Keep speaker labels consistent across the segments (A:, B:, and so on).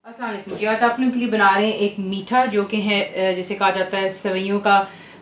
A: अस्सलाम वालेकुम जी। आज आप लोगों के लिए बना रहे हैं एक मीठा जो कि है जैसे कहा जाता है सेवइयों का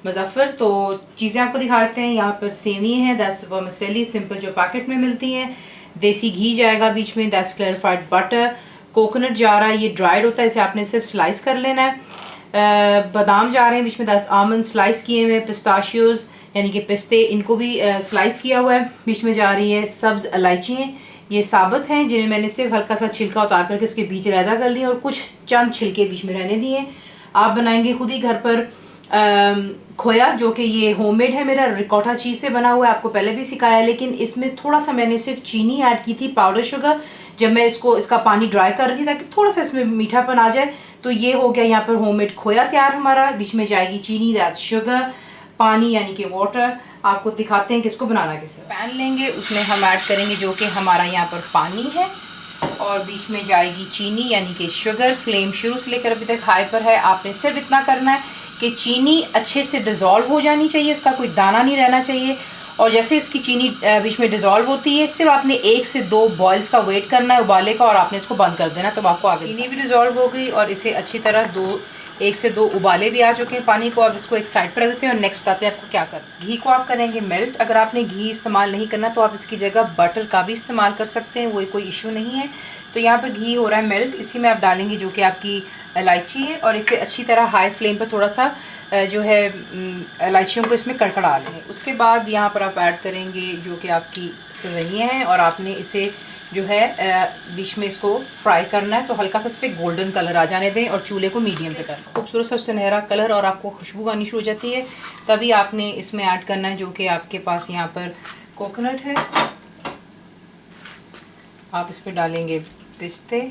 A: मुजफ्फर। तो चीज़ें आपको दिखाते हैं। यहाँ पर सेवी हैं, दैट्स वर्मिसेली सिंपल जो पैकेट में मिलती हैं। देसी घी जाएगा बीच में, दैट्स क्लैरिफाइड बटर। कोकोनट जा रहा है, ये ड्राइड होता है, इसे आपने सिर्फ स्लाइस कर लेना है। बादाम जा रहे हैं बीच में, दैट्स आमंड स्लाइस किए हुए। पिस्ताशियोज यानी कि पिस्ते, इनको भी स्लाइस किया हुआ है। बीच में जा रही है सब्ज़ इलायची, ये साबुत हैं जिन्हें मैंने सिर्फ हल्का सा छिलका उतार करके उसके बीज अलहदा कर लिए और कुछ चंद छिलके बीच में रहने दिए। आप बनाएंगे खुद ही घर पर खोया, जो कि ये होममेड है मेरा, रिकॉटा चीज़ से बना हुआ है। आपको पहले भी सिखाया है, लेकिन इसमें थोड़ा सा मैंने सिर्फ चीनी ऐड की थी, पाउडर शुगर, जब मैं इसका पानी ड्राई कर रही थी ताकि थोड़ा सा इसमें मीठापन आ जाए। तो ये हो गया यहाँ पर होममेड खोया तैयार हमारा। बीच में जाएगी चीनी, दैट्स शुगर, पानी यानी कि वाटर। आपको दिखाते हैं कि इसको बनाना किस तरह। पैन लेंगे, उसमें हम ऐड करेंगे जो कि हमारा यहाँ पर पानी है, और बीच में जाएगी चीनी यानी कि शुगर। फ्लेम शुरू से लेकर अभी तक हाई पर है। आपने सिर्फ इतना करना है कि चीनी अच्छे से डिज़ोल्व हो जानी चाहिए, उसका कोई दाना नहीं रहना चाहिए। और जैसे इसकी चीनी बीच में डिज़ोल्व होती है, सिर्फ आपने 1 से 2 बॉयल्स का वेट करना है, उबाले का, और आपने इसको बंद कर देना। तो आपको आगे चीनी भी डिज़ोल्व हो गई और इसे अच्छी तरह 1 से 2 उबाले भी आ चुके हैं पानी को। अब इसको एक साइड पर रख देते हैं और नेक्स्ट बताते हैं आपको क्या करना। घी को आप करेंगे मेल्ट। अगर आपने घी इस्तेमाल नहीं करना तो आप इसकी जगह बटर का भी इस्तेमाल कर सकते हैं, वो कोई इशू नहीं है। तो यहाँ पर घी हो रहा है मेल्ट, इसी में आप डालेंगे जो कि आपकी इलायची है, और इसे अच्छी तरह हाई फ्लेम पर थोड़ा सा जो है इलायचियों को इसमें कड़कड़ा लेंगे। उसके बाद यहाँ पर आप ऐड करेंगे जो कि आपकी सेवइयाँ हैं, और आपने इसे जो है बीच में इसको फ्राई करना है। तो हल्का सा इस पर गोल्डन कलर आ जाने दें और चूल्हे को मीडियम पे करें। खूबसूरत सा सुनहरा कलर और आपको खुशबू आनी शुरू हो जाती है, तभी आपने इसमें ऐड करना है जो कि आपके पास यहाँ पर कोकोनट है। आप इस पर डालेंगे पिस्ते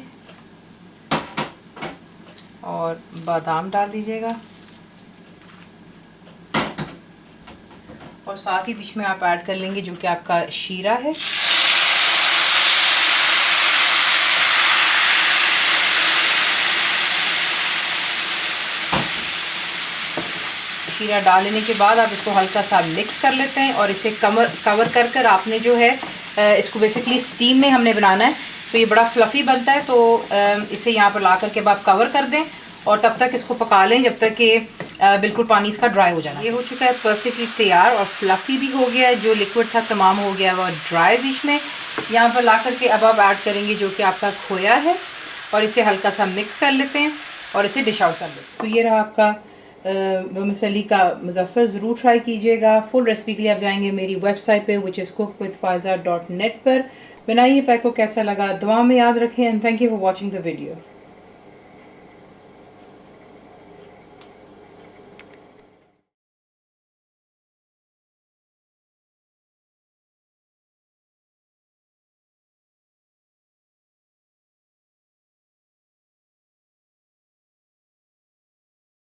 A: और बादाम डाल दीजिएगा, और साथ ही बीच में आप ऐड कर लेंगे जो कि आपका शीरा है। शीरा डाल लेने के बाद आप इसको हल्का सा मिक्स कर लेते हैं, और इसे कवर कर आपने जो है इसको बेसिकली स्टीम में हमने बनाना है। तो ये बड़ा फ्लफ़ी बनता है, तो इसे यहाँ पर ला करके आप कवर कर दें और तब तक इसको पका लें जब तक कि बिल्कुल पानी इसका ड्राई हो जाना। ये हो चुका है परफेक्टली तैयार, और फ्लफ़ी भी हो गया है, जो लिक्विड था तमाम हो गया और ड्राई। बीच में यहाँ पर ला करके अब आप ऐड करेंगे जो कि आपका खोया है, और इसे हल्का सा मिक्स कर लेते हैं और इसे डिश आउट कर लेते हैं। तो ये रहा आपका वर्मिसेली का मुजफ्फर। ज़रूर ट्राई कीजिएगा। फुल रेसिपी के लिए आप जाएंगे मेरी वेबसाइट पे which is cookWithFaiza.net पर। बनाइए, पैक को कैसा लगा दुआ में याद रखें, and thank you for watching the video.